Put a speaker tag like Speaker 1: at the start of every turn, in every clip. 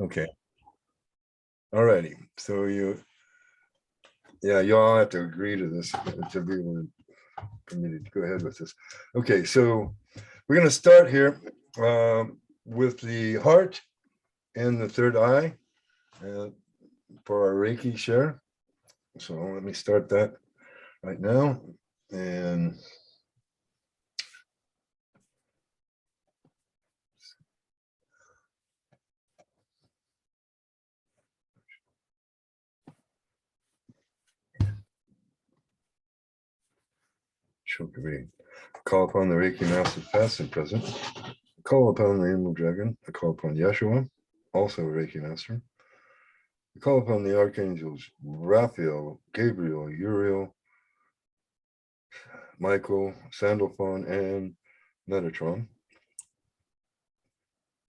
Speaker 1: Okay. All righty. So you all have to agree to this to be able to for me to go ahead with this. Okay, so we're going to start here with the heart and the third eye for our Reiki share. So let me start that right now. And Chakra. Call upon the Reiki Master past and present. Call upon the Emerald Dragon. I call upon Yeshua, also a Reiki Master. I call upon the Archangels Raphael, Gabriel, Uriel, Michael, Sandalphon, and Metatron.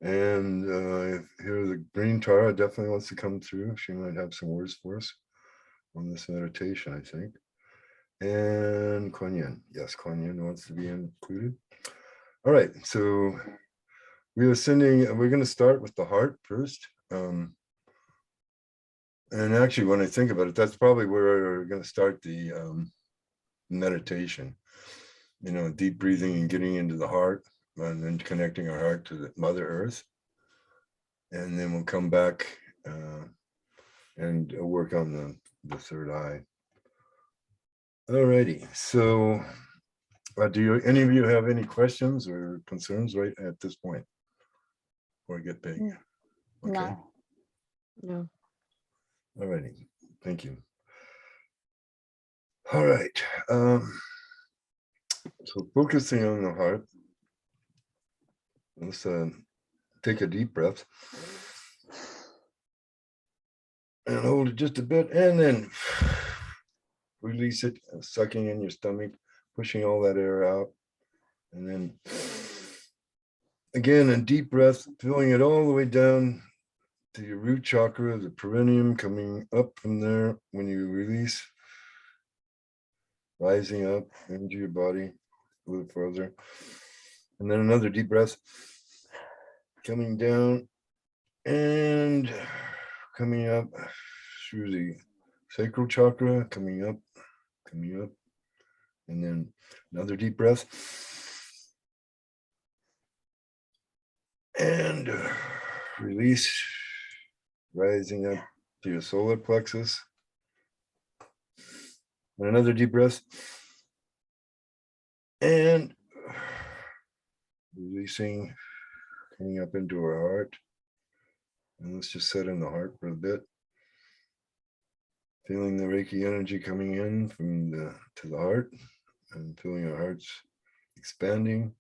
Speaker 1: And here the green Tara definitely wants to come through. She might have some words for us on this meditation, I think. And Kuan Yin. Yes, Kuan Yin wants to be included. All right, so we're going to start with the heart first. And actually, when I think about it, that's probably where we're going to start the meditation. You know, deep breathing and getting into the heart, and then connecting our heart to the Mother Earth. And then we'll come back and work on the third eye. Alrighty, so do any of you have any questions or concerns right at this point before I get big? Okay.
Speaker 2: No.
Speaker 1: Alrighty, thank you. All right, so focusing on the heart, let's take a deep breath and hold it just a bit, and then release it, sucking in your stomach, pushing all that air out, and then again a deep breath, filling it all the way down to your root chakra, the perineum, coming up from there when you release, rising up into your body a little further, and then another deep breath, coming down and coming up through the sacral chakra, coming up, and then another deep breath, and release, rising up to your solar plexus, and another deep breath, and releasing, coming up into our heart. And let's just sit in the heart for a bit, feeling the Reiki energy coming in from to the heart, and feeling our hearts expanding.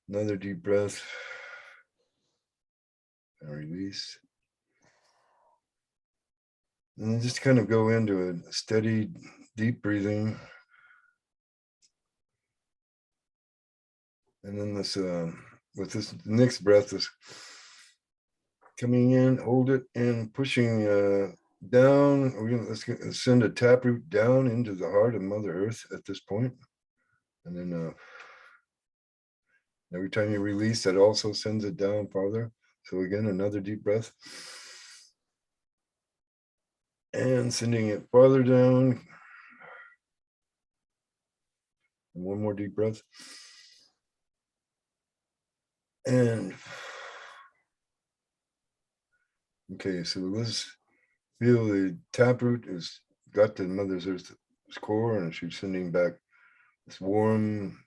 Speaker 1: Another deep breath and release. And then just kind of go into a steady, deep breathing. And then this, with this next breath, is coming in, hold it, and pushing down. Let's send a taproot down into the heart of Mother Earth at this point. And then every time you release, that also sends it down farther. So again, another deep breath. And sending it farther down. And one more deep breath. And okay, so let's feel the taproot has got to Mother Earth's core, and she's sending back this warm,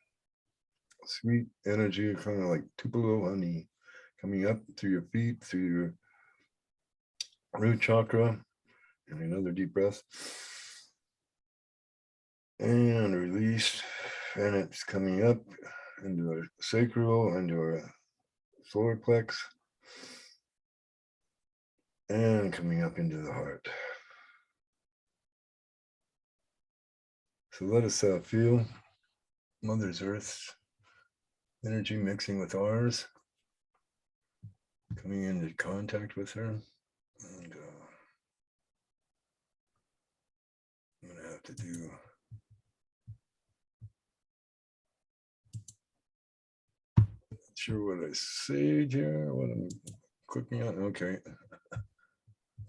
Speaker 1: sweet energy, kind of like Tupelo honey, coming up through your feet, through your root chakra. And another deep breath. And release. And it's coming up into our sacral, into our solar plex. And coming up into the heart. So let us feel Mother Earth's energy mixing with ours, coming into contact with her. And I'm going to have to do sure what I saved here, what I'm clicking on. Okay.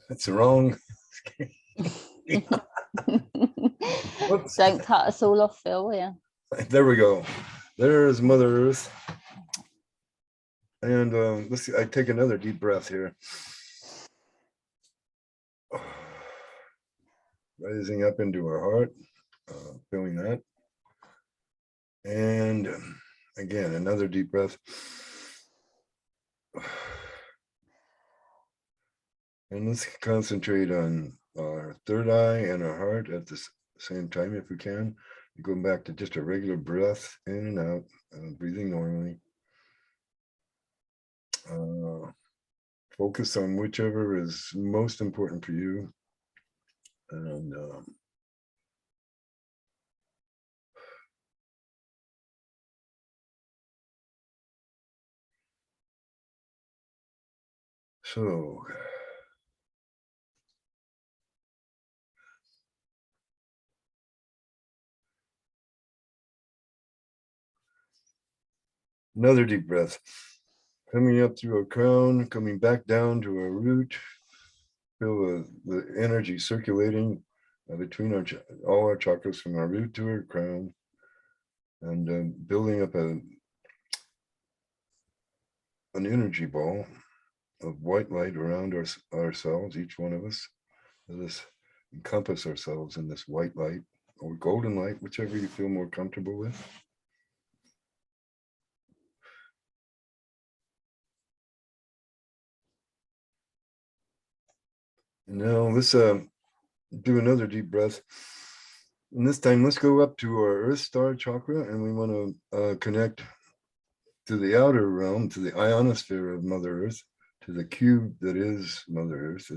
Speaker 1: That's wrong.
Speaker 2: Don't cut us all off, Phil. Yeah.
Speaker 1: There we go. There's Mother Earth. And let's see, I take another deep breath here. Rising up into our heart, feeling that. And again, another deep breath. And let's concentrate on our third eye and our heart at the same time if we can. Going back to just a regular breath in and out, breathing normally. Focus on whichever is most important for you. And so another deep breath. Coming up through our crown, coming back down to our root. Feel the energy circulating between all our chakras from our root to our crown, and building up an energy ball of white light around ourselves, each one of us. Let us encompass ourselves in this white light or golden light, whichever you feel more comfortable with. And now let's do another deep breath. And this time, let's go up to our Earth Star chakra, and we want to connect to the outer realm, to the ionosphere of Mother Earth, to the cube that is Mother Earth.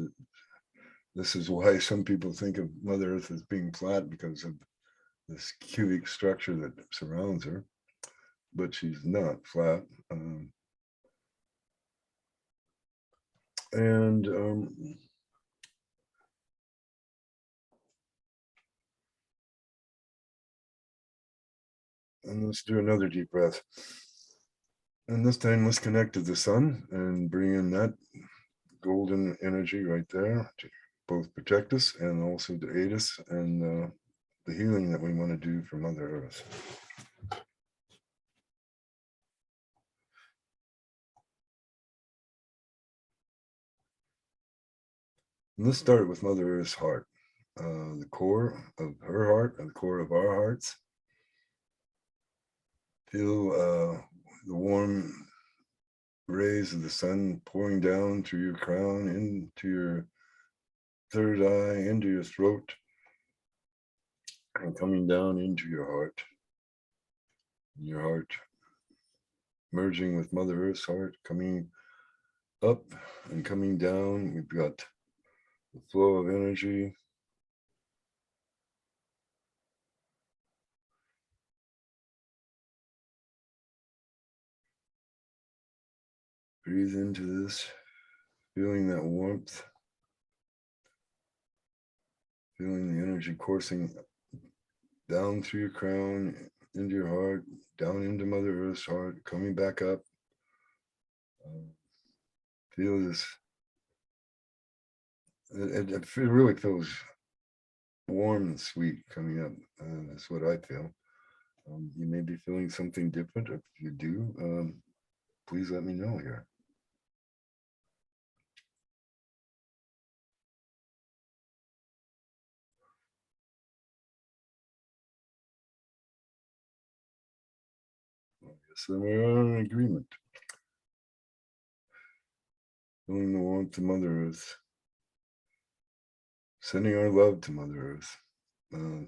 Speaker 1: This is why some people think of Mother Earth as being flat, because of this cubic structure that surrounds her, but she's not flat. And let's do another deep breath. And this time, let's connect to the sun and bring in that golden energy right there to both protect us and also to aid us in the healing that we want to do for Mother Earth. And let's start with Mother Earth's heart, the core of her heart and the core of our hearts. Feel the warm rays of the sun pouring down through your crown, into your third eye, into your throat, and coming down into your heart. Your heart merging with Mother Earth's heart, coming up and coming down. We've got the flow of energy. Breathe into this, feeling that warmth, feeling the energy coursing down through your crown, into your heart, down into Mother Earth's heart, coming back up. Feel this. It really feels warm and sweet coming up. That's what I feel. You may be feeling something different. If you do, please let me know here. So we're in agreement. Feeling the warmth of Mother Earth. Sending our love to Mother Earth.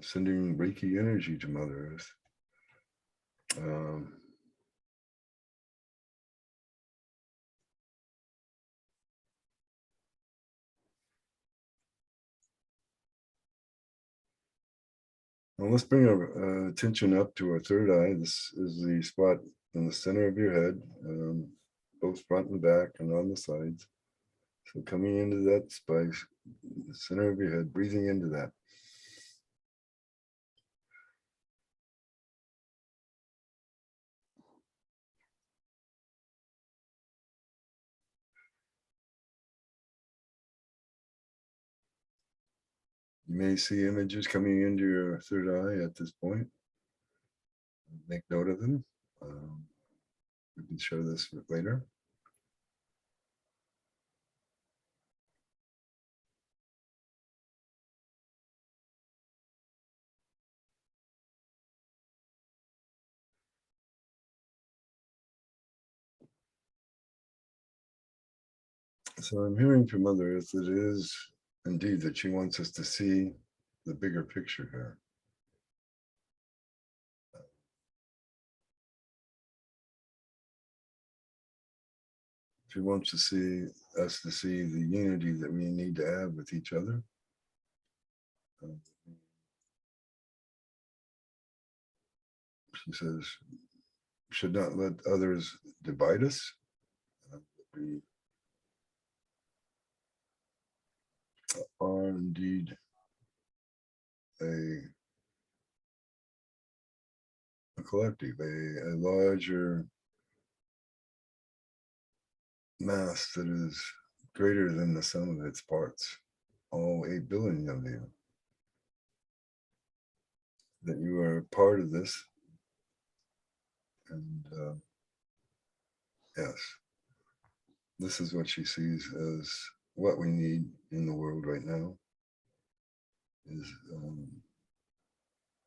Speaker 1: Sending Reiki energy to Mother Earth. Now let's bring our attention up to our third eye. This is the spot in the center of your head, both front and back and on the sides. So coming into that space, the center of your head, breathing into that. You may see images coming into your third eye at this point. Make note of them. We can show this later. So I'm hearing from Mother Earth that it is indeed that she wants us to see the bigger picture here. She wants to see us to see the unity that we need to have with each other. She says, should not let others divide us. We are indeed a collective, a larger mass that is greater than the sum of its parts, all 8 billion of you. That you are part of this. And yes, this is what she sees as what we need in the world right now, is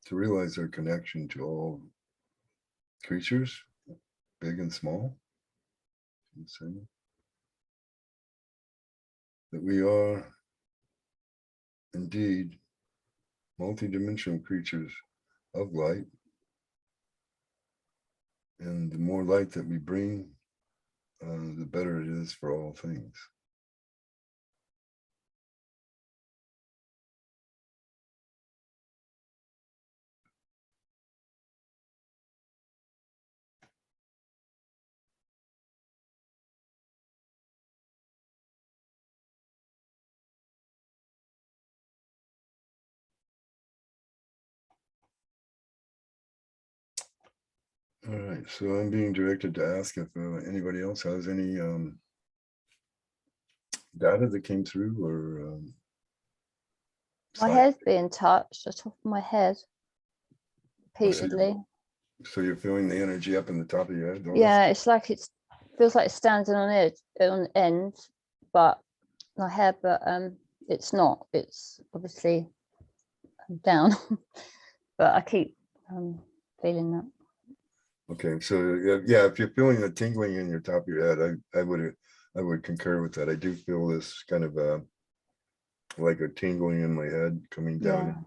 Speaker 1: to realize our connection to all creatures, big and small. That we are indeed multidimensional creatures of light. And the more light that we bring, the better it is for all things. All right, so I'm being directed to ask if anybody else has any data that came through, or
Speaker 2: My head's being touched, the top of my head, repeatedly.
Speaker 1: So you're feeling the energy up in the top of your head?
Speaker 2: Yeah, it's like it feels like it's standing on edge, on end, but my hair, but it's not. It's obviously down, but I keep feeling that.
Speaker 1: Okay, so yeah, if you're feeling the tingling in your top of your head, I would concur with that. I do feel this kind of like a tingling in my head coming down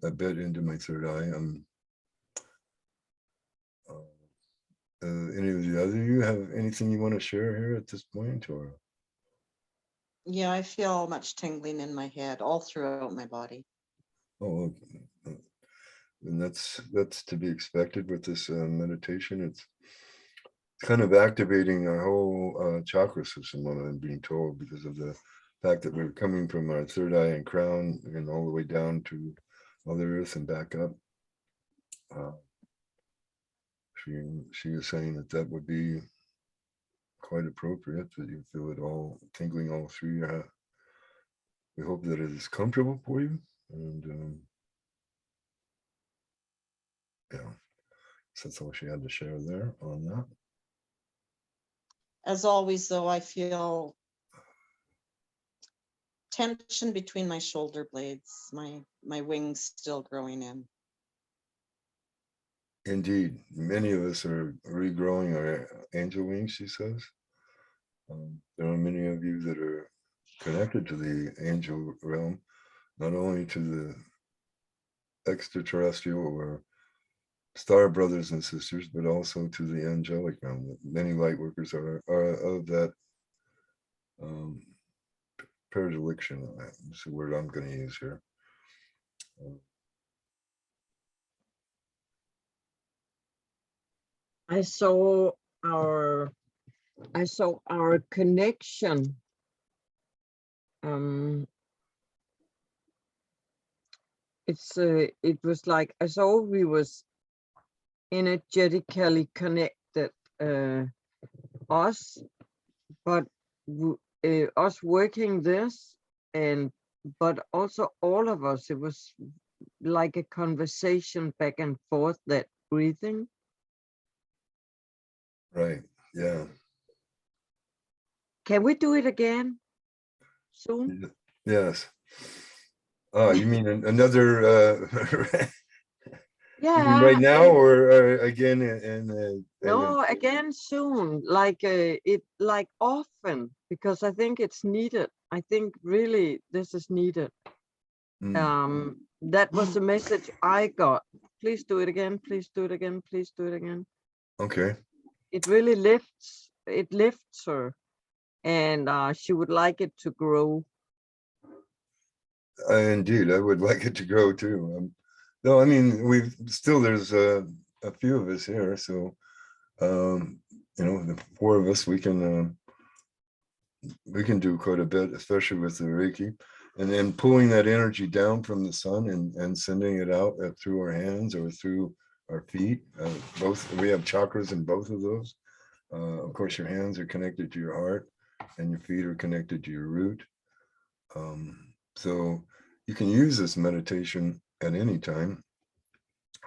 Speaker 1: a bit into my third eye. Any of the other you have anything you want to share here at this point, or?
Speaker 3: Yeah, I feel much tingling in my head all throughout my body.
Speaker 1: Oh, and that's to be expected with this meditation. It's kind of activating our whole chakra system, what I'm being told, because of the fact that we're coming from our third eye and crown and all the way down to Mother Earth and back up. She was saying that would be quite appropriate, that you feel it all tingling all through your head. We hope that it is comfortable for you, and yeah, so that's all she had to share there on that.
Speaker 3: As always, though, I feel tension between my shoulder blades, my wings still growing in.
Speaker 1: Indeed, many of us are regrowing our angel wings, she says. There are many of you that are connected to the angel realm, not only to the extraterrestrial or star brothers and sisters, but also to the angelic realm. Many light workers are of that predilection. That's the word I'm going to use here.
Speaker 4: I saw our connection. It was like I saw we was energetically connected, us, but us working this and but also all of us, it was like a conversation back and forth, that breathing.
Speaker 1: Right. Yeah.
Speaker 4: Can we do it again soon?
Speaker 1: Yes. Oh, you mean another you mean right
Speaker 4: Yeah,
Speaker 1: now or again
Speaker 4: no, again soon, like it, like often, because I think it's needed. I think really this is needed. That was the message I got. Please do it again. Please do it again. Please do it again.
Speaker 1: Okay.
Speaker 4: It really lifts. It lifts her, and she would like it to grow.
Speaker 1: Indeed, I would like it to grow too. No, I mean, there's a few of us here, so the four of us, we can do quite a bit, especially with the Reiki, and then pulling that energy down from the sun and sending it out through our hands or through our feet. Both, we have chakras in both of those. Of course, your hands are connected to your heart, and your feet are connected to your root. So you can use this meditation at any time.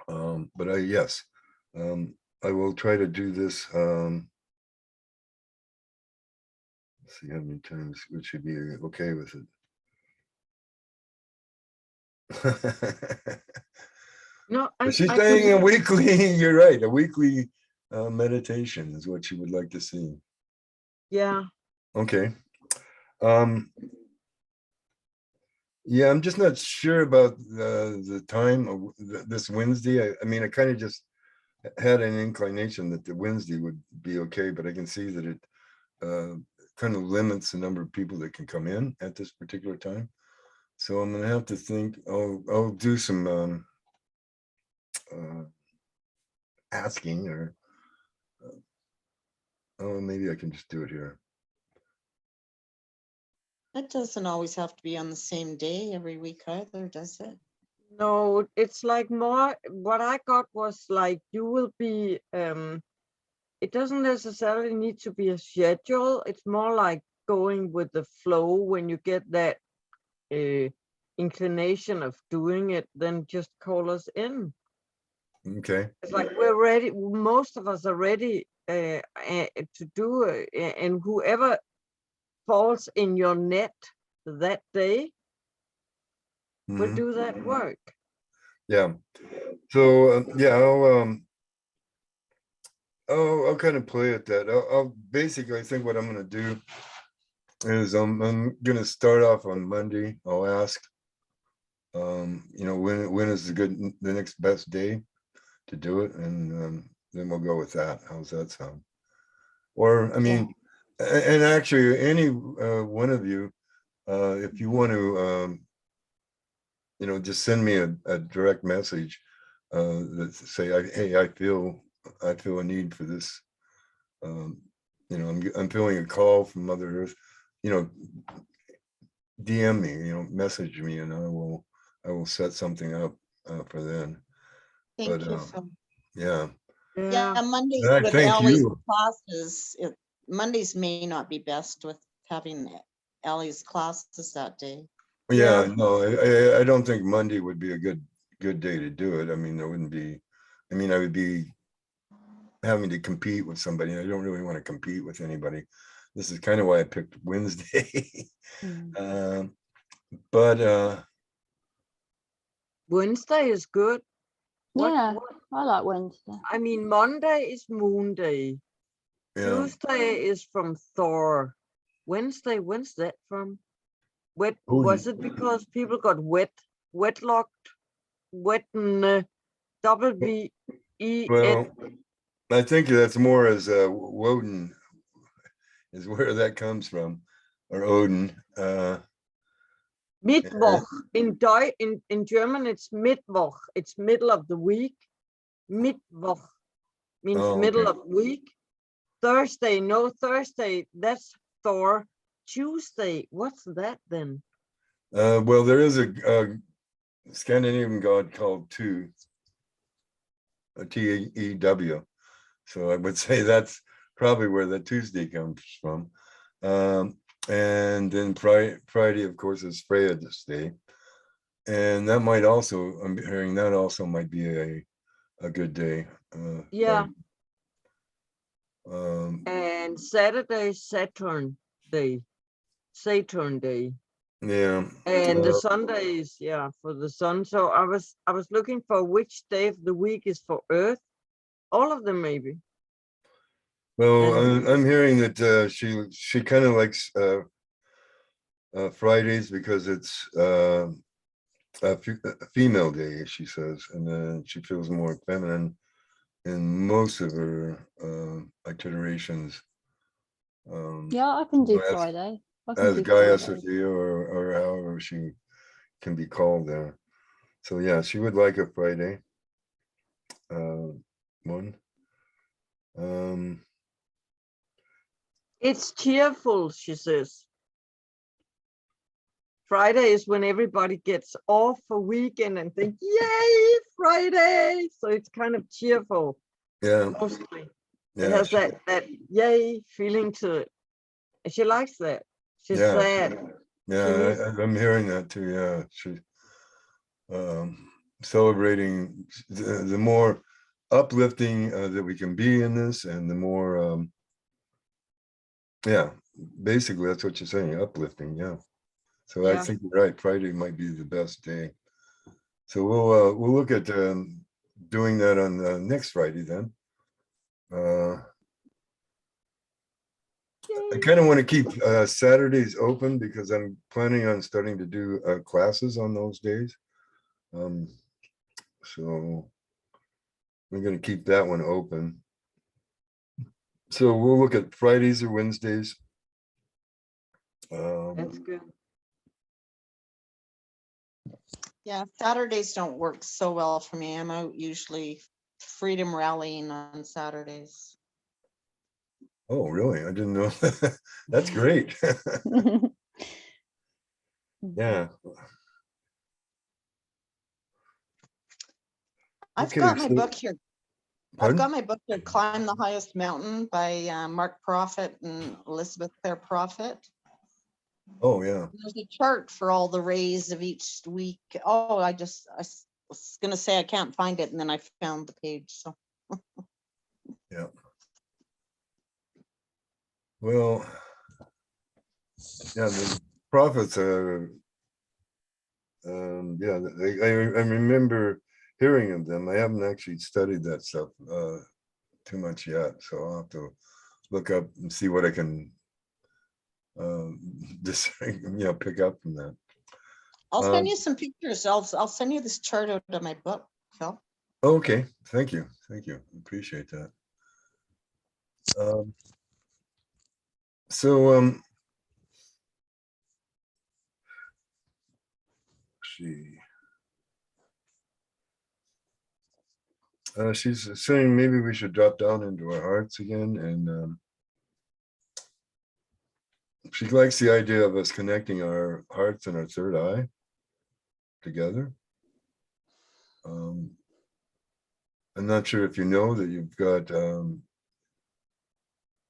Speaker 1: But yes, I will try to do this. Let's see how many times we should be okay with it.
Speaker 4: No,
Speaker 1: She's
Speaker 4: I
Speaker 1: saying a
Speaker 4: can.
Speaker 1: weekly, you're right, a weekly meditation is what she would like to see.
Speaker 4: Yeah.
Speaker 1: Okay. Yeah, I'm just not sure about the time of this Wednesday. I mean, I kind of just had an inclination that the Wednesday would be okay, but I can see that it kind of limits the number of people that can come in at this particular time. So I'm gonna have to think. I'll do some asking, or maybe I can just do it here.
Speaker 3: It doesn't always have to be on the same day every week either, does it?
Speaker 4: No, it's like more, what I got was like, you will be, it doesn't necessarily need to be a schedule. It's more like going with the flow. When you get that inclination of doing it, then just call us in.
Speaker 1: Okay.
Speaker 4: It's like we're ready. Most of us are ready to do it, and whoever falls in your net that day will
Speaker 1: Mhm.
Speaker 4: do that work.
Speaker 1: Yeah. So yeah, I'll kind of play at that. I'll basically, I think what I'm going to do is I'm going to start off on Monday. I'll ask, when is the next best day to do it, and then we'll go with that. How's that sound? Or I mean, and actually, any one of you, if you want to, just send me a direct message that say, hey, I feel a need for this. I'm feeling a call from Mother Earth. DM me, message me, and I will set something up for then.
Speaker 3: Thank
Speaker 1: But
Speaker 3: you, Phil.
Speaker 1: yeah.
Speaker 3: Yeah, Mondays
Speaker 1: And I
Speaker 3: with
Speaker 1: thank
Speaker 3: Ellie's
Speaker 1: you.
Speaker 3: classes, Mondays may not be best with having Ellie's classes that day.
Speaker 1: Yeah,
Speaker 4: Yeah.
Speaker 1: no, I don't think Monday would be a good day to do it. I mean, there wouldn't be. I mean, I would be having to compete with somebody. I don't really want to compete with anybody. This is kind of why I picked Wednesday. But
Speaker 4: Wednesday is good.
Speaker 2: Yeah,
Speaker 4: What?
Speaker 2: I like Wednesday.
Speaker 4: I mean, Monday is Moon Day.
Speaker 1: yeah,
Speaker 4: Tuesday is from Thor. Wednesday, when's that from? Was
Speaker 1: Odin.
Speaker 4: it because people got wetlocked, WEN?
Speaker 1: Well, I think that's more as Woden is where that comes from, or Odin.
Speaker 4: Mittwoch. In German, it's Mittwoch. It's middle of the week. Mittwoch means
Speaker 1: Oh,
Speaker 4: middle
Speaker 1: okay.
Speaker 4: of week. Thursday, no, Thursday, that's Thor. Tuesday, what's that then?
Speaker 1: Well, there is a Scandinavian god called Tu, Tew. So I would say that's probably where the Tuesday comes from. And And then Friday, of course, is Freya's day. And that might also, I'm hearing that also might be a good day.
Speaker 4: Yeah.
Speaker 1: Um,
Speaker 4: And Saturday, Saturn Day.
Speaker 1: yeah.
Speaker 4: And the Sunday is, yeah, for the sun. So I was looking for which day of the week is for Earth. All of them maybe.
Speaker 1: Well,
Speaker 4: And
Speaker 1: I'm hearing that she kind of likes Fridays because it's a female day, she says, and then she feels more feminine in most of her itinerations.
Speaker 2: Yeah, I can do
Speaker 1: as,
Speaker 2: Friday. I can
Speaker 1: as
Speaker 2: do
Speaker 1: Gaia
Speaker 2: Friday.
Speaker 1: Sophia or however she can be called there. So yeah, she would like a Friday one.
Speaker 4: it's cheerful, she says. Friday is when everybody gets off for weekend and think, yay, Friday. So it's kind of cheerful,
Speaker 1: Yeah,
Speaker 4: mostly.
Speaker 1: yeah,
Speaker 4: It has that yay feeling to it. And she likes that. She's
Speaker 1: yeah,
Speaker 4: sad.
Speaker 1: yeah. I'm hearing that too. Yeah, she celebrating the more uplifting that we can be in this, and the more yeah, basically that's what you're saying, uplifting. Yeah. So I
Speaker 4: Yeah.
Speaker 1: think you're right. Friday might be the best day. So we'll look at doing that on next Friday then. I kind of want to keep Saturdays open because I'm planning on starting to do classes on those days. So we're going to keep that one open. So we'll look at Fridays or Wednesdays.
Speaker 4: That's good.
Speaker 3: Yeah, Saturdays don't work so well for me. I'm out usually freedom rallying on Saturdays.
Speaker 1: Oh, really? I didn't know. That's great. Yeah.
Speaker 3: I've
Speaker 1: Okay,
Speaker 3: got my
Speaker 1: so-
Speaker 3: book here.
Speaker 1: Pardon?
Speaker 3: I've got my book here, Climb the Highest Mountain by Mark Prophet and Elizabeth Clare Prophet.
Speaker 1: Oh, yeah.
Speaker 3: There's a chart for all the rays of each week. Oh, I was gonna say I can't find it, and then I found the page. So
Speaker 1: Yeah. Well, yeah, the prophets are, yeah, I remember hearing of them. I haven't actually studied that stuff too much yet, so I'll have to look up and see what I can just pick up from that.
Speaker 3: I'll send you some pictures. I'll send you this chart out of my book, Phil.
Speaker 1: Okay, thank you, appreciate that. So she she's saying maybe we should drop down into our hearts again, and she likes the idea of us connecting our hearts and our third eye together. I'm not sure if you know that you've got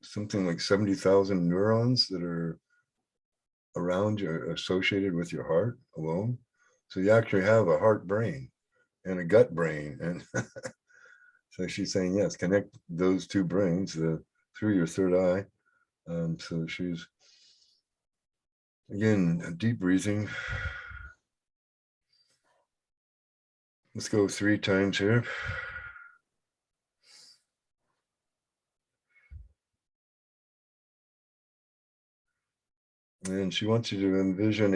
Speaker 1: something like 70,000 neurons that are around you, associated with your heart alone. So you actually have a heart brain and a gut brain. And so she's saying, yes, connect those two brains through your third eye. So she's, again, deep breathing. Let's go 3 times here. And she wants you to envision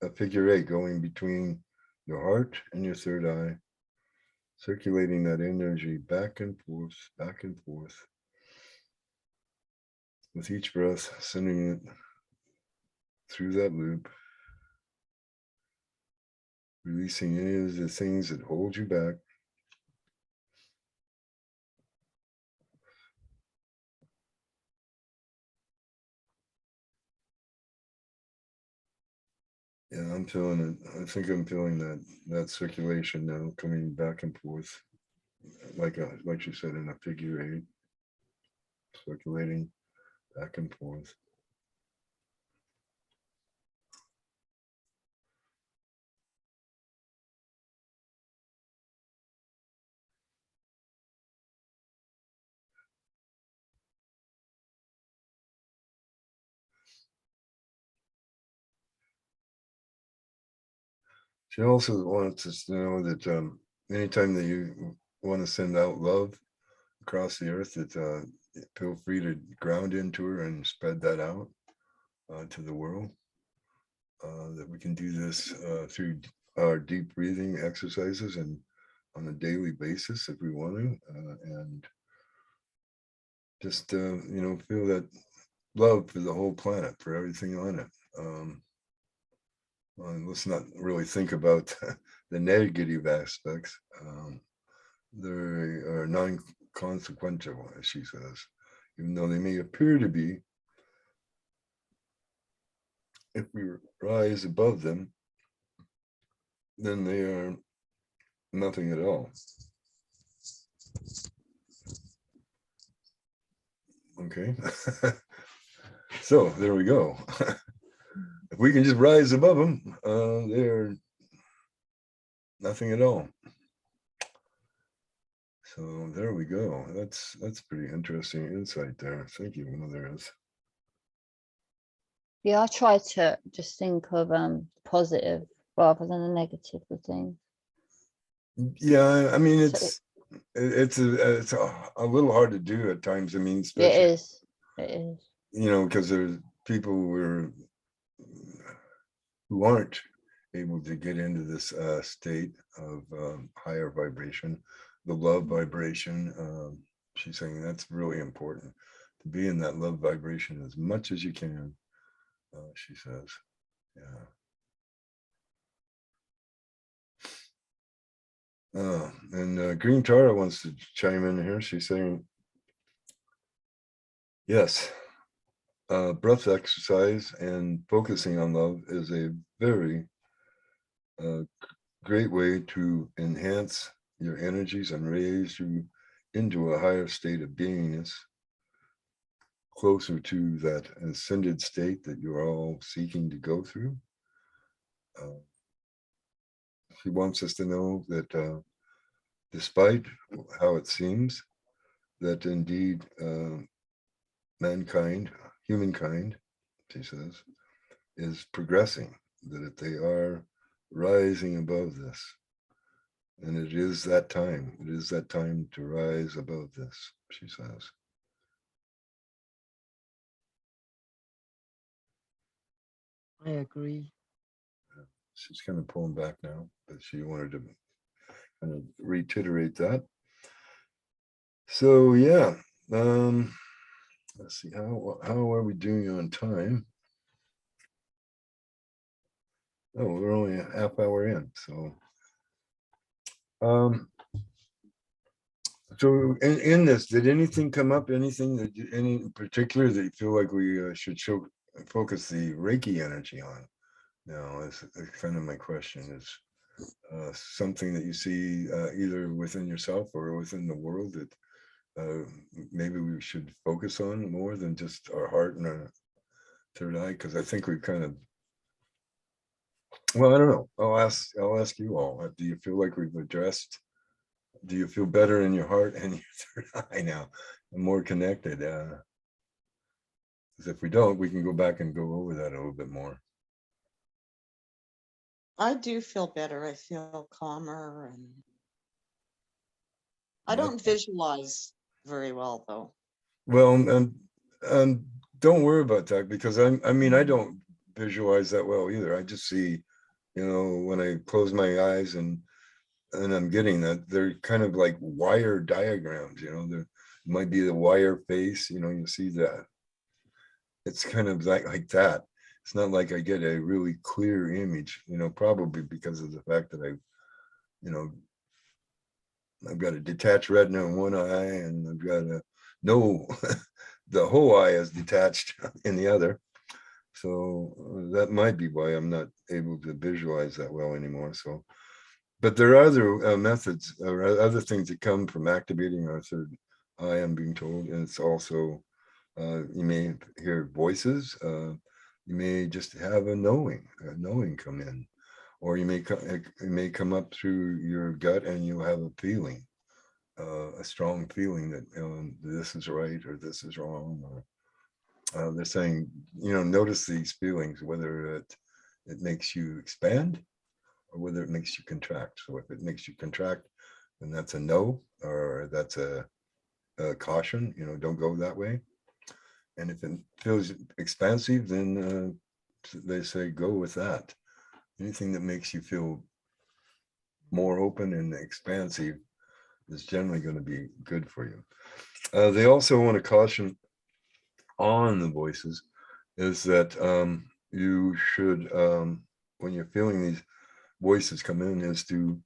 Speaker 1: a figure 8 going between your heart and your third eye, circulating that energy back and forth. With each breath, sending it through that loop, releasing any of the things that hold you back. Yeah, I'm feeling it. I think I'm feeling that circulation now coming back and forth, like you said, in a figure 8, circulating back and forth. She also wants us to know that anytime that you want to send out love across the earth, that feel free to ground into her and spread that out to the world. That we can do this through our deep breathing exercises and on a daily basis if we want to, and just feel that love for the whole planet, for everything on it. Let's not really think about the negative aspects. They are non-consequential, as she says, even though they may appear to be. If we rise above them, then they are nothing at all. Okay. So there we go. If we can just rise above them, they're nothing at all. So there we go. That's pretty interesting insight there. Thank you, Mother Earth.
Speaker 2: Yeah, I try to just think of positive rather than the negative of things.
Speaker 1: Yeah, I mean
Speaker 2: So
Speaker 1: it's a little hard to do at times. I mean,
Speaker 2: it
Speaker 1: especially
Speaker 2: is. It is.
Speaker 1: because there's people who aren't able to get into this state of higher vibration, the love vibration. She's saying that's really important to be in that love vibration as much as you can. She says, yeah. And Green Tara wants to chime in here. She's saying, yes, breath exercise and focusing on love is a very great way to enhance your energies and raise you into a higher state of beingness, closer to that ascended state that you're all seeking to go through. She wants us to know that despite how it seems, that indeed mankind, humankind, she says, is progressing, that they are rising above this. And it is that time. It is that time to rise above this, she says.
Speaker 4: I agree.
Speaker 1: She's kind of pulling back now, but she wanted to kind of reiterate that. So yeah, let's see, how are we doing on time? Oh, we're only a half hour in, so so in this, did anything come up? Anything that any in particular that you feel like we should focus the Reiki energy on? Now, that's kind of my question. Is something that you see either within yourself or within the world that maybe we should focus on more than just our heart and our third eye? Because I think we've kind of, well, I don't know. I'll ask you all. Do you feel like we've addressed? Do you feel better in your heart and your third eye now, and more connected? Because if we don't, we can go back and go over that a little bit more.
Speaker 3: I do feel better. I feel calmer, and I
Speaker 1: Yeah.
Speaker 3: don't visualize very well though.
Speaker 1: Well, and don't worry about that, because I mean, I don't visualize that well either. I just see, when I close my eyes and I'm getting that they're kind of like wire diagrams, there might be the wire face, you see that. It's kind of like that. It's not like I get a really clear image, probably because of the fact that I've got a detached retina in one eye, and I've got the whole eye is detached in the other. So that might be why I'm not able to visualize that well anymore. So, but there are other methods or other things that come from activating our third eye, I'm being told. And it's also, you may hear voices. You may just have a knowing come in, or it may come up through your gut and you'll have a feeling, a strong feeling that this is right or this is wrong. Or they're saying, notice these feelings, whether it makes you expand or whether it makes you contract. So if it makes you contract, then that's a no, or that's a caution, don't go that way. And if it feels expansive, then they say go with that. Anything that makes you feel more open and expansive is generally going to be good for you. They also want to caution on the voices is that you should, when you're feeling these voices come in, is to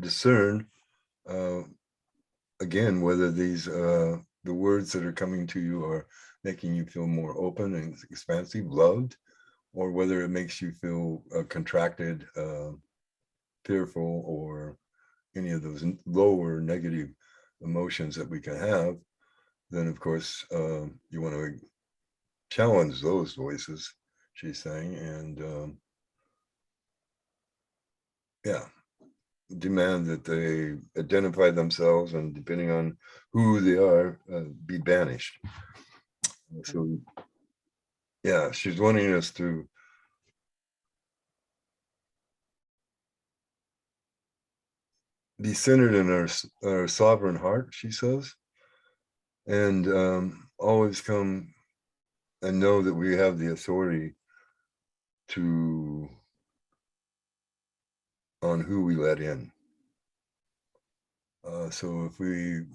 Speaker 1: discern, again, whether these, the words that are coming to you are making you feel more open and expansive, loved, or whether it makes you feel contracted, fearful, or any of those lower negative emotions that we can have. Then of course you want to challenge those voices, she's saying, and yeah, demand that they identify themselves, and depending on who they are, be banished. So yeah, she's wanting us to be centered in our sovereign heart, she says, and always come and know that we have the authority to on who we let in. So if we're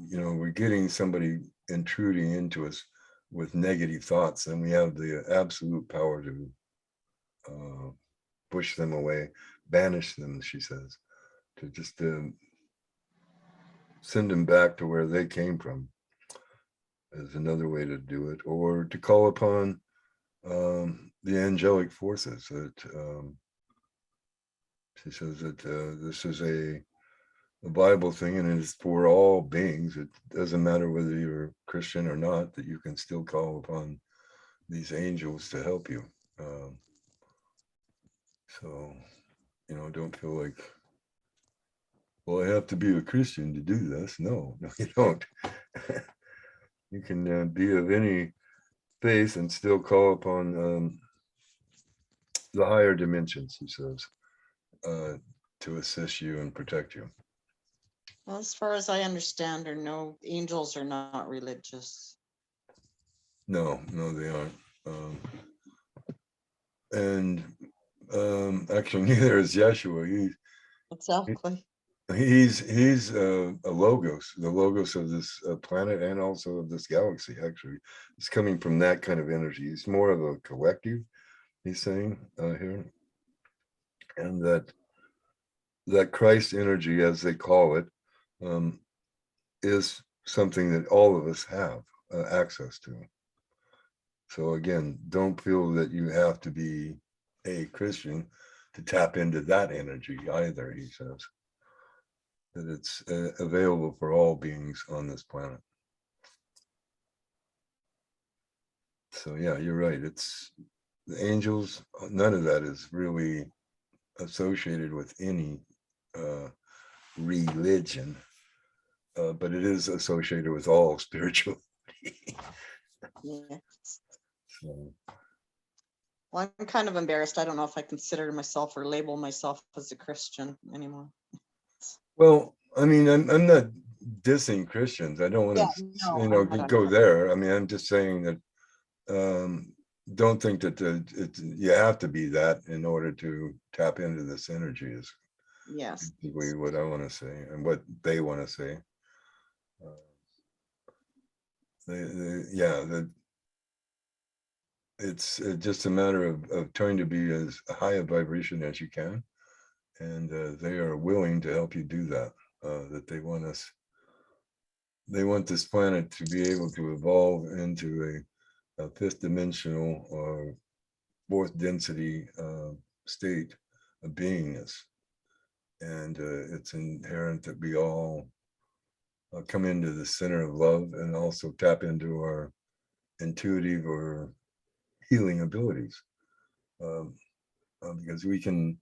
Speaker 1: getting somebody intruding into us with negative thoughts, then we have the absolute power to push them away, banish them, she says, to just send them back to where they came from is another way to do it, or to call upon the angelic forces that she says that this is a Bible thing, and it's for all beings. It doesn't matter whether you're Christian or not, that you can still call upon these angels to help you. So, don't feel like, well, I have to be a Christian to do this. No, you don't. You can be of any faith and still call upon the higher dimensions, he says, to assist you and protect you.
Speaker 3: Well, as far as I understand, or no, angels are not religious.
Speaker 1: No, they aren't. And actually, neither is Yeshua.
Speaker 3: Exactly.
Speaker 1: He's a logos, the logos of this planet and also of this galaxy. Actually, it's coming from that kind of energy. He's more of a collective, he's saying here, and that Christ energy, as they call it, is something that all of us have access to. So again, don't feel that you have to be a Christian to tap into that energy either, he says. That it's available for all beings on this planet. So yeah, you're right. It's the angels, none of that is really associated with any religion, but it is associated with all spirituality.
Speaker 3: Yeah.
Speaker 1: So,
Speaker 3: Well, I'm kind of embarrassed. I don't know if I consider myself or label myself as a Christian anymore.
Speaker 1: well, I mean, I'm not dissing Christians. I don't want
Speaker 3: Yeah,
Speaker 1: to,
Speaker 3: no, I'm not.
Speaker 1: go there. I mean, I'm just saying that don't think that you have to be that in order to tap into this energy is
Speaker 3: Yes.
Speaker 1: basically what I want to say and what they want to say. It's just a matter of trying to be as high a vibration as you can, and they are willing to help you do that. That they want this planet to be able to evolve into a fifth dimensional or fourth density state of beingness, and it's inherent that we all come into the center of love and also tap into our intuitive or healing abilities, because we can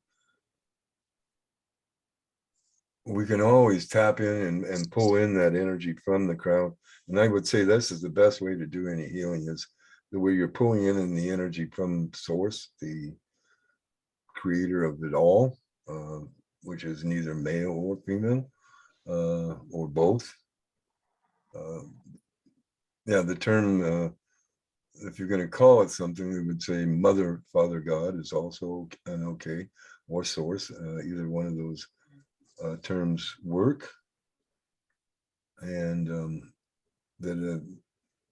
Speaker 1: always tap in and pull in that energy from the crowd. And I would say this is the best way to do any healing, is the way you're pulling in the energy from source, the creator of it all, which is neither male or female, or both. Yeah, the term, if you're going to call it something, we would say Mother, Father, God is also an okay, or source. Either one of those terms work. And that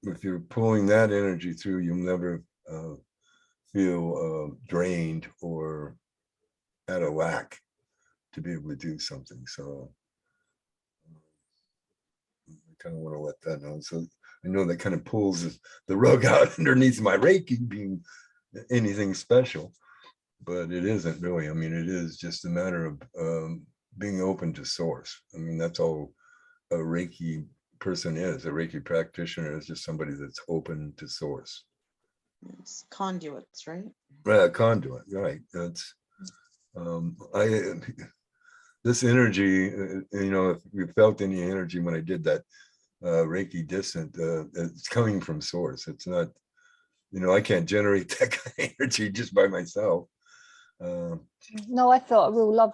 Speaker 1: if you're pulling that energy through, you'll never feel drained or at a lack to be able to do something. So I kind of want to let that know. So I know that kind of pulls the rug out underneath my Reiki being anything special, but it isn't really. I mean, it is just a matter of being open to source. I mean, that's all a Reiki person is. A Reiki practitioner is just somebody that's open to source.
Speaker 3: It's conduits, right?
Speaker 1: Conduit, right? That's this energy. If you felt any energy when I did that Reiki distant, it's coming from source. It's not, I can't generate that kind of energy just by myself.
Speaker 2: No, I felt a real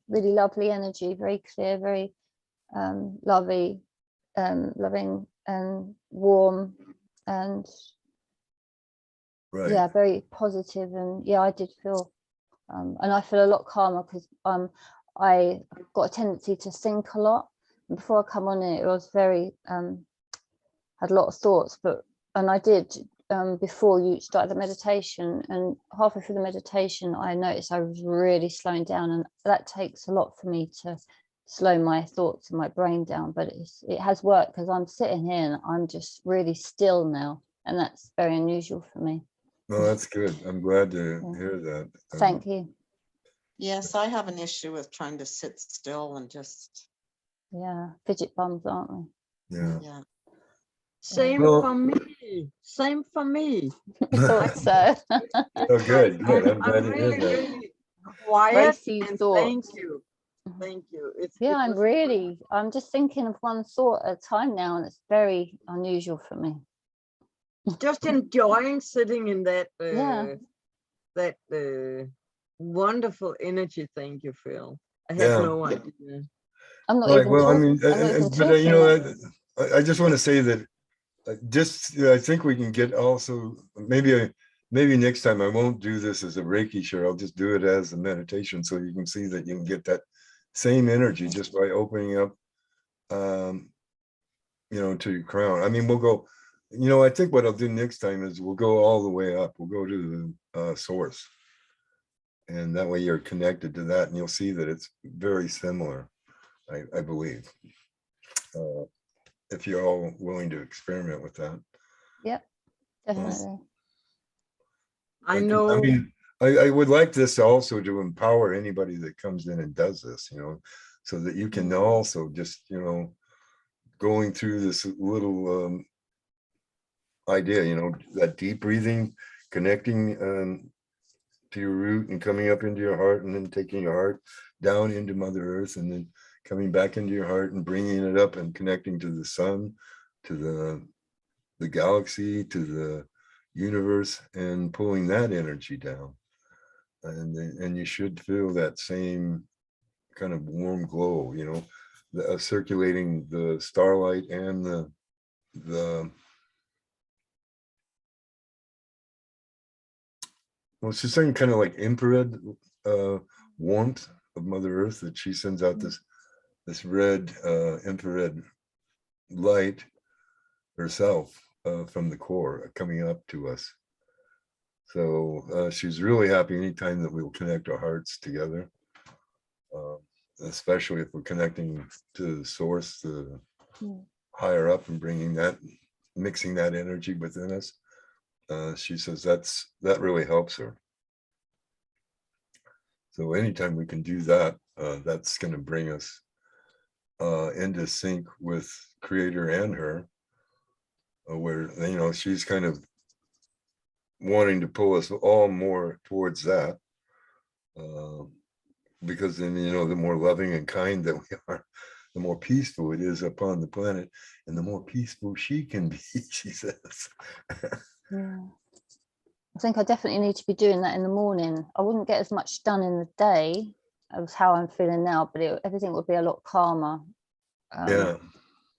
Speaker 2: really lovely energy, very clear, very loving and warm, and
Speaker 1: Right.
Speaker 2: yeah, very positive. And yeah, I did feel, and I feel a lot calmer because I got a tendency to think a lot. And before I come on it was very had a lot of thoughts, and I did before you started the meditation, and halfway through the meditation I noticed I was really slowing down, and that takes a lot for me to slow my thoughts and my brain down, but it has worked because I'm sitting here and I'm just really still now, and that's very unusual for me.
Speaker 1: No, that's good. I'm glad to hear that.
Speaker 2: Thank you.
Speaker 3: Yes, I have an issue with trying to sit still and just,
Speaker 2: Yeah, fidget bums, aren't we?
Speaker 3: yeah.
Speaker 4: Same
Speaker 1: Well-
Speaker 4: for me. Same for me.
Speaker 2: I thought so.
Speaker 1: Oh, good. Good. I'm glad
Speaker 4: I'm
Speaker 1: to hear
Speaker 4: really,
Speaker 1: that.
Speaker 4: really quiet.
Speaker 2: Racy
Speaker 4: And
Speaker 2: thoughts.
Speaker 4: thank you. Thank you.
Speaker 2: Yeah,
Speaker 4: it was
Speaker 2: I'm just thinking of one thought at a time now, and it's very unusual for me.
Speaker 4: just enjoying sitting in that
Speaker 2: Yeah.
Speaker 4: that wonderful energy. Thank you, Phil. I had
Speaker 1: Yeah.
Speaker 4: no idea.
Speaker 2: I'm not
Speaker 1: Right.
Speaker 2: even
Speaker 1: Well, I
Speaker 2: talking.
Speaker 1: mean,
Speaker 2: I'm not even
Speaker 1: but
Speaker 2: talking.
Speaker 1: I just want to say that I think we can get also maybe next time I won't do this as a Reiki share. I'll just do it as a meditation, so you can see that you can get that same energy just by opening up, to your crown. I mean, we'll go. I think what I'll do next time is we'll go all the way up. We'll go to the source, and that way you're connected to that, and you'll see that it's very similar. I believe. If you're all willing to experiment with that.
Speaker 2: Yep, definitely.
Speaker 4: I
Speaker 1: I
Speaker 4: know.
Speaker 1: mean, I would like this also to empower anybody that comes in and does this, so that you can also just, going through this little idea, that deep breathing, connecting to your root and coming up into your heart, and then taking your heart down into Mother Earth, and then coming back into your heart and bringing it up and connecting to the sun, to the galaxy, to the universe, and pulling that energy down. And you should feel that same kind of warm glow, circulating the starlight and the well, it's just saying kind of like infrared warmth of Mother Earth, that she sends out this red infrared light herself from the core coming up to us. So she's really happy anytime that we'll connect our hearts together, especially if we're connecting to the source, the higher up, and mixing that energy within us. She says that really helps her. So anytime we can do that, that's going to bring us into sync with Creator and her, where she's kind of wanting to pull us all more towards that, because then the more loving and kind that we are, the more peaceful it is upon the planet, and the more peaceful she can be, she says.
Speaker 2: Yeah. I think I definitely need to be doing that in the morning. I wouldn't get as much done in the day as how I'm feeling now, but everything would be a lot calmer.
Speaker 1: Yeah.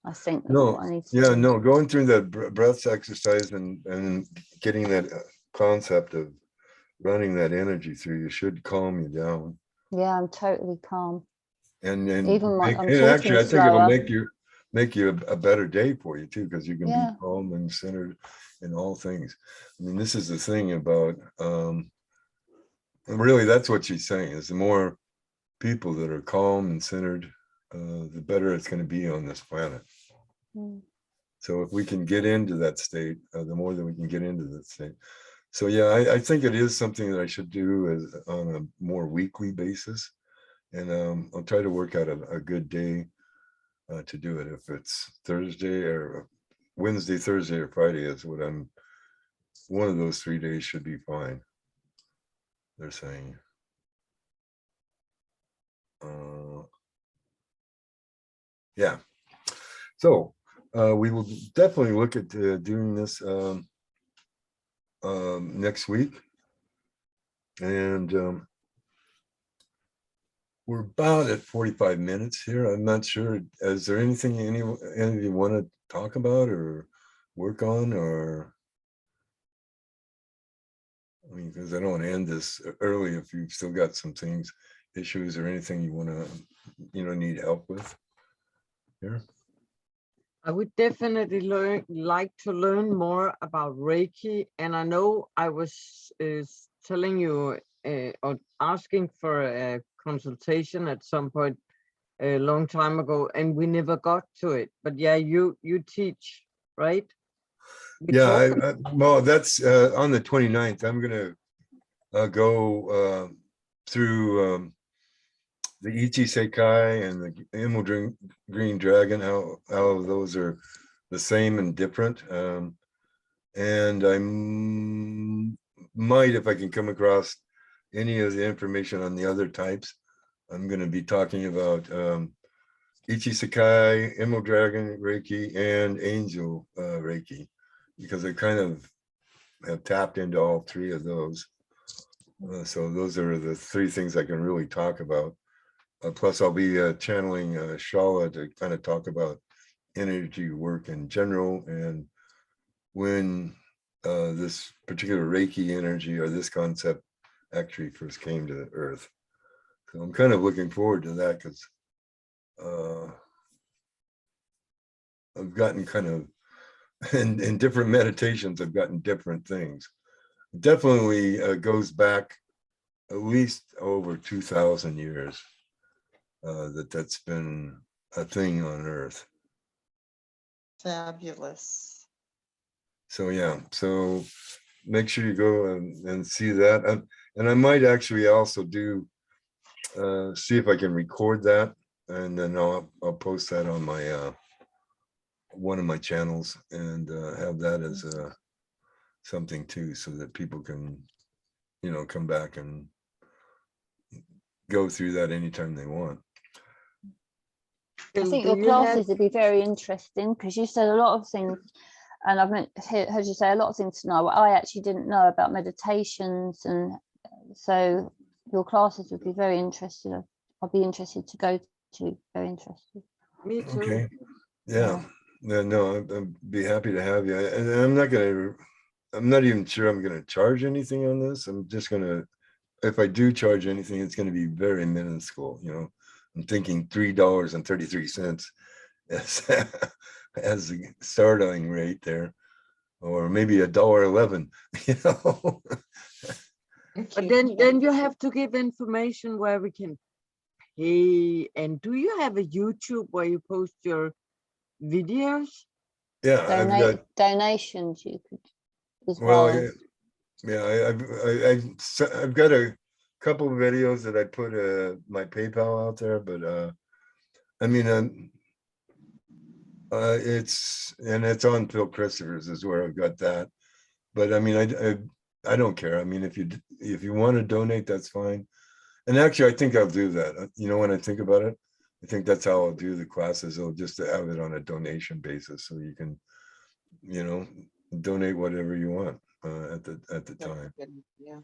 Speaker 2: I think that's
Speaker 1: No.
Speaker 2: what I need to
Speaker 1: Yeah.
Speaker 2: do.
Speaker 1: No. Going through that breath exercise and getting that concept of running that energy through you should calm you down.
Speaker 2: Yeah, I'm totally calm.
Speaker 1: And
Speaker 2: Even
Speaker 1: make,
Speaker 2: I'm
Speaker 1: and
Speaker 2: talking
Speaker 1: actually, I think it'll
Speaker 2: slower.
Speaker 1: make you a better day for you too, because you can
Speaker 2: Yeah.
Speaker 1: be calm and centered in all things. I mean, this is the thing about, and really, that's what she's saying is the more people that are calm and centered, the better it's going to be on this planet.
Speaker 2: Mm.
Speaker 1: So if we can get into that state, the more that we can get into that state. So yeah, I think it is something that I should do as on a more weekly basis. And I'll try to work out a good day to do it. If it's Thursday or Wednesday, Thursday, or Friday is what one of those 3 days should be fine. They're saying. Yeah. So we will definitely look at doing this next week. And we're about at 45 minutes here. I'm not sure. Is there anything any of you want to talk about or work on, or I mean, because I don't want to end this early if you've still got some things, issues or anything you want to, need help with here.
Speaker 4: I would definitely like to learn more about Reiki. And I know I was telling you or asking for a consultation at some point a long time ago, and we never got to it. But yeah, you teach, right?
Speaker 1: Yeah, well, that's on the 29th. I'm going to go through the Ichi Sekai and the Emerald Green Dragon, how those are the same and different. And I might, if I can come across any of the information on the other types, I'm going to be talking about Ichi Sekai, Emerald Dragon Reiki, and Angel Reiki, because I kind of have tapped into all three of those. So those are the three things I can really talk about. Plus, I'll be channeling Shala to kind of talk about energy work in general, and when this particular Reiki energy or this concept actually first came to Earth. So I'm kind of looking forward to that, because I've gotten kind of, in different meditations, I've gotten different things. It definitely goes back at least over 2,000 years that's been a thing on Earth.
Speaker 3: Fabulous.
Speaker 1: So yeah, so make sure you go and see that. And I might actually also do see if I can record that, and then I'll post that on my one of my channels, and have that as something too, so that people can come back and go through that anytime they want.
Speaker 2: I think your classes would be very interesting, because you said a lot of things, and I've heard you say a lot of things tonight what I actually didn't know about meditations, and so your classes would be very interesting. I'll be interested to go to. Very interested.
Speaker 4: Me too.
Speaker 1: Okay. Yeah. No, I'd be happy to have you. And I'm not even sure I'm gonna charge anything on this. I'm just gonna, if I do charge anything, it's gonna be very minuscule. I'm thinking $3.33 as the starting rate there, or maybe $1.11.
Speaker 4: But then you have to give information where we can pay. And do you have a YouTube where you post your videos?
Speaker 1: Yeah, I've got
Speaker 2: donations you could as
Speaker 1: well.
Speaker 2: well.
Speaker 1: Yeah, I've got a couple of videos that I put my PayPal out there, but I mean, it's on Phil Christopher's is where I've got that. But I mean, I don't care. I mean, if you want to donate, that's fine. And actually, I think I'll do that. When I think about it, I think that's how I'll do the classes. I'll just have it on a donation basis, so you can, donate whatever you want. at the
Speaker 3: That's
Speaker 1: time.
Speaker 3: good. Yeah.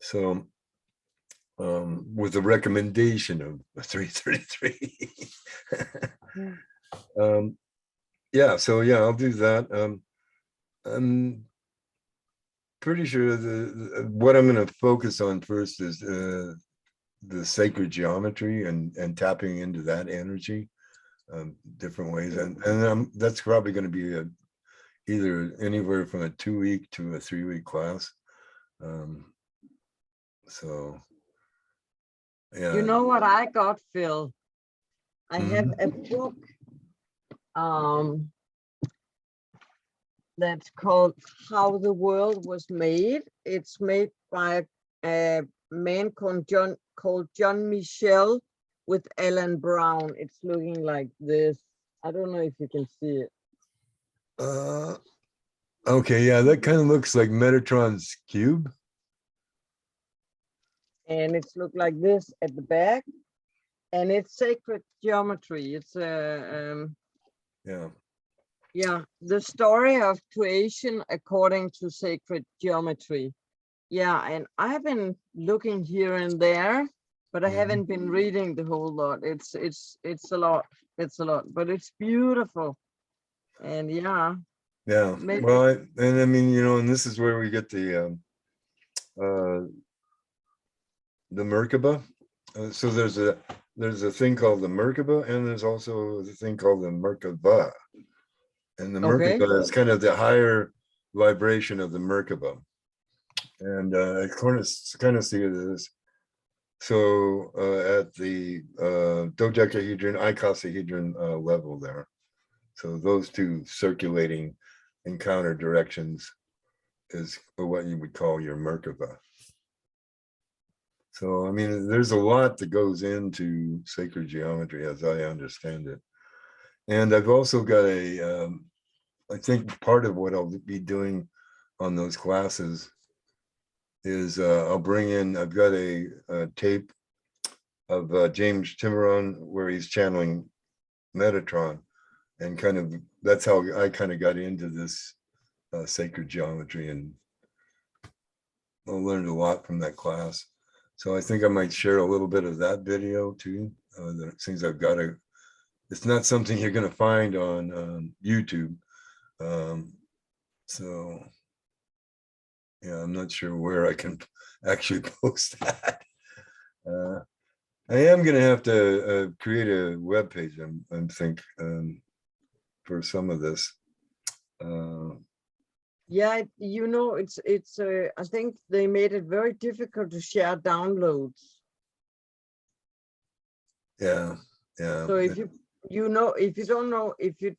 Speaker 1: So with the recommendation of 333. Yeah, so yeah, I'll do that. I'm pretty sure what I'm going to focus on first is the sacred geometry and tapping into that energy, different ways, and that's probably going to be either anywhere from a 2-week to a 3-week class. So yeah.
Speaker 4: You know what I got, Phil? I have
Speaker 1: Mhm.
Speaker 4: a book that's called How the World Was Made. It's made by a man called John Michel with Alan Brown. It's looking like this. I don't know if you can see it.
Speaker 1: Okay, yeah, that kind of looks like Metatron's cube.
Speaker 4: And it's looked like this at the back. And it's sacred geometry. It's
Speaker 1: Yeah.
Speaker 4: yeah, the story of creation according to sacred geometry. Yeah, and I've been looking here and there, but I
Speaker 1: Mhm.
Speaker 4: haven't been reading the whole lot. It's a lot. It's a lot, but it's beautiful. And yeah,
Speaker 1: Yeah.
Speaker 4: maybe
Speaker 1: Well, and I mean, and this is where we get the Merkaba. So there's a thing called the Merkaba, and there's also the thing called the Merkaba. And the
Speaker 4: okay.
Speaker 1: Merkaba is kind of the higher vibration of the Merkaba. And I kind of see it as so at the dodecahedron, icosahedron level there. So those two circulating encounter directions is what you would call your Merkaba. So, I mean, there's a lot that goes into sacred geometry as I understand it. And I've also got I think part of what I'll be doing on those classes is I'll bring in, I've got a tape of James Tiburon where he's channeling Metatron, and kind of that's how I kind of got into this sacred geometry, and I learned a lot from that class. So I think I might share a little bit of that video too. The things I've got to, it's not something you're going to find on YouTube. So yeah, I'm not sure where I can actually post that. I am going to have to create a web page. I'm think for some of this.
Speaker 4: Yeah, it's I think they made it very difficult to share downloads.
Speaker 1: Yeah, yeah.
Speaker 4: So if if you don't know, if you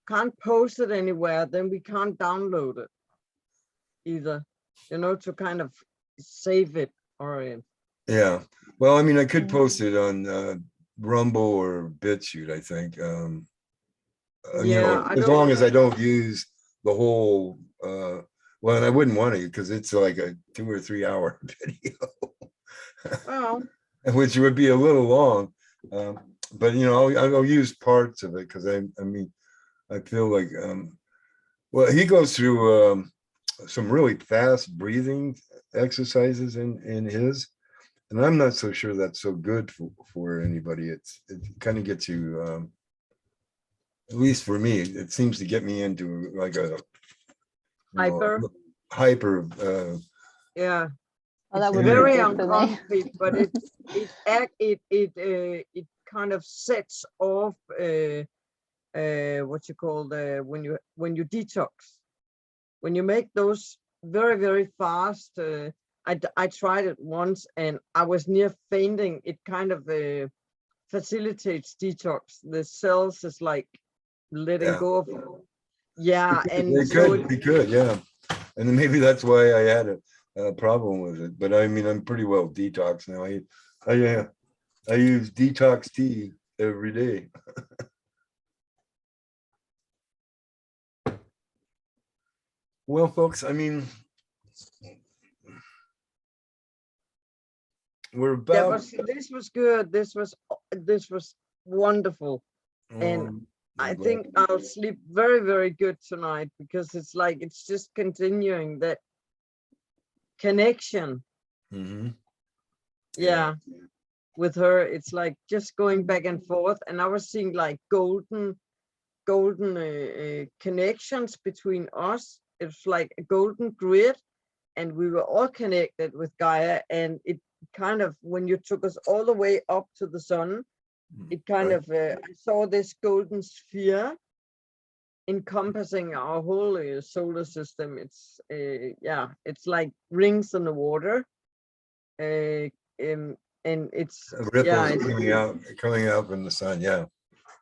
Speaker 4: can't post it anywhere, then we can't download it either, to kind of save it or
Speaker 1: Yeah. Well, I mean, I could
Speaker 2: Mm.
Speaker 1: post it on Rumble or BitChute, I think.
Speaker 4: yeah, I
Speaker 1: as
Speaker 4: don't.
Speaker 1: long as I don't use the whole well, and I wouldn't want to because it's like a 2 or 3 hour video.
Speaker 4: Well,
Speaker 1: Which would be a little long. But I'll use parts of it because I mean, I feel like well, he goes through some really fast breathing exercises in his, and I'm not so sure that's so good for anybody. It kind of gets you at least for me, it seems to get me into like a
Speaker 4: hyper.
Speaker 1: hyper
Speaker 4: Yeah,
Speaker 2: Oh, that
Speaker 4: it's
Speaker 2: wouldn't be
Speaker 4: very
Speaker 2: good for me.
Speaker 4: uncomfy, but it kind of sets off what you call when you detox, when you make those very, very fast. I tried it once and I was near fainting. It kind of facilitates detox. The cells is like letting
Speaker 1: yeah.
Speaker 4: go of. Yeah, and
Speaker 1: It
Speaker 4: so
Speaker 1: could be good, yeah. And then maybe that's why I had a problem with it. But I mean, I'm pretty well detoxed now. I use detox tea every day. Well, folks, I mean, we're about
Speaker 4: this was good. This was wonderful. And I
Speaker 1: glad.
Speaker 4: think I'll sleep very, very good tonight, because it's like it's just continuing that connection.
Speaker 1: Mhm.
Speaker 4: Yeah, with her, it's like just going back and forth, and I was seeing like golden connections between us. It's like a golden grid, and we were all connected with Gaia, and it kind of, when you took us all the way up to the sun, it kind
Speaker 1: Right.
Speaker 4: of I saw this golden sphere encompassing our whole solar system. It's yeah, it's like rings in the water, and it's yeah,
Speaker 1: Ripples coming out from the sun. Yeah,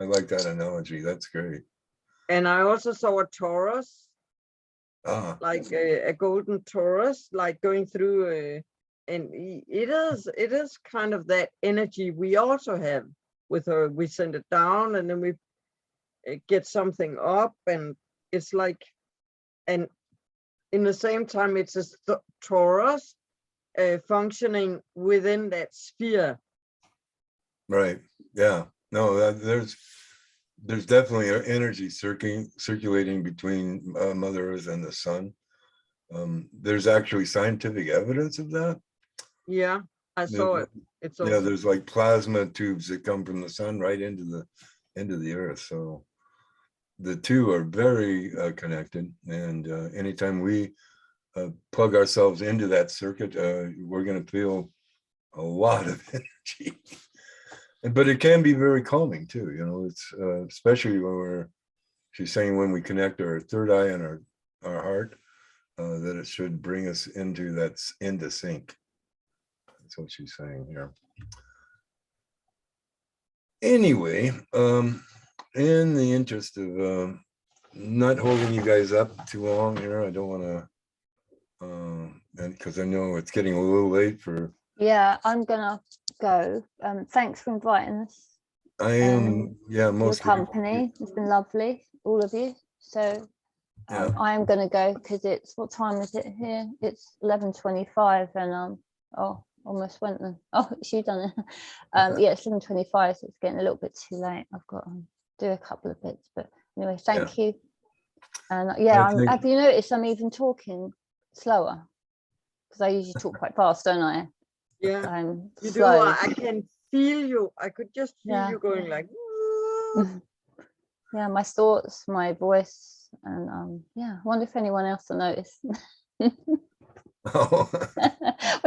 Speaker 1: I like that analogy. That's great.
Speaker 4: and I also saw a Taurus,
Speaker 1: Ah,
Speaker 4: like a golden Taurus, like going through, and it is kind of that energy we also have with her. We send it down, and then we get something up, and it's like, and in the same time, it's a Taurus functioning within that sphere.
Speaker 1: right. Yeah. No, there's definitely an energy circulating between Mother Earth and the sun. There's actually scientific evidence of that.
Speaker 4: Yeah, I saw it. It's
Speaker 1: Yeah,
Speaker 4: awesome.
Speaker 1: there's like plasma tubes that come from the sun right into the earth. So the two are very connected, and anytime we plug ourselves into that circuit, we're going to feel a lot of energy. But it can be very calming too. It's especially when she's saying when we connect our third eye and our heart, that it should bring us into sync. That's what she's saying here. Anyway, in the interest of not holding you guys up too long here, I don't want to, and because I know it's getting a little late for.
Speaker 2: Yeah, I'm gonna go. Thanks for inviting us.
Speaker 1: I am, yeah,
Speaker 2: Your
Speaker 1: most
Speaker 2: company. It's been lovely, all of you. So
Speaker 1: Yeah.
Speaker 2: I am gonna go because it's, what time is it here? It's 11:25, and oh, almost went then. Oh, she done it. Yeah, it's 11:25, so it's getting a little bit too late. I've got to do a couple of bits, but anyway, thank you. And yeah, have you noticed I'm even talking slower? Because I usually talk quite fast, don't I?
Speaker 4: Yeah,
Speaker 2: I'm
Speaker 4: you
Speaker 2: slow.
Speaker 4: do. I can feel you. I could just feel you going like.
Speaker 2: Yeah, my thoughts, my voice, and yeah, I wonder if anyone else will notice. When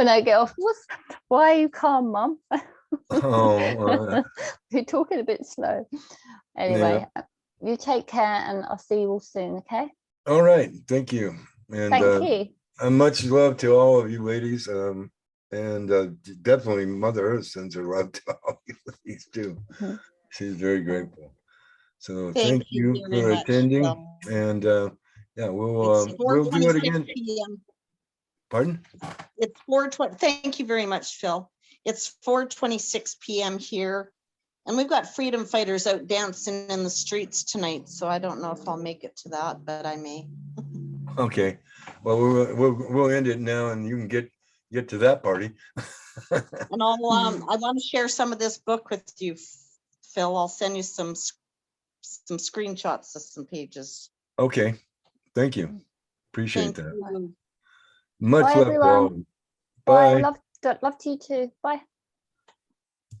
Speaker 2: I get off, why are you calm, Mum? You're talking a bit slow. Anyway, you take care, and I'll see you all soon, okay?
Speaker 1: All right, thank you. And
Speaker 2: thank you.
Speaker 1: And much love to all of you ladies. And definitely Mother Earth sends her love to all you ladies too. She's very grateful. So thank you for attending. And yeah, we'll do it again.
Speaker 3: PM.
Speaker 1: Pardon?
Speaker 3: It's 4:20. Thank you very much, Phil. It's 4:26 p.m. here, and we've got freedom fighters out dancing in the streets tonight. So I don't know if I'll make it to that, but I may.
Speaker 1: Okay. Well, we'll end it now, and you can get to that party.
Speaker 3: And I want to share some of this book with you, Phil. I'll send you some screenshots of some pages.
Speaker 1: Okay. Thank you. Appreciate that.
Speaker 3: You.
Speaker 1: Much
Speaker 2: Bye,
Speaker 1: love
Speaker 2: everyone.
Speaker 1: to all. Bye.
Speaker 2: Love to you too. Bye.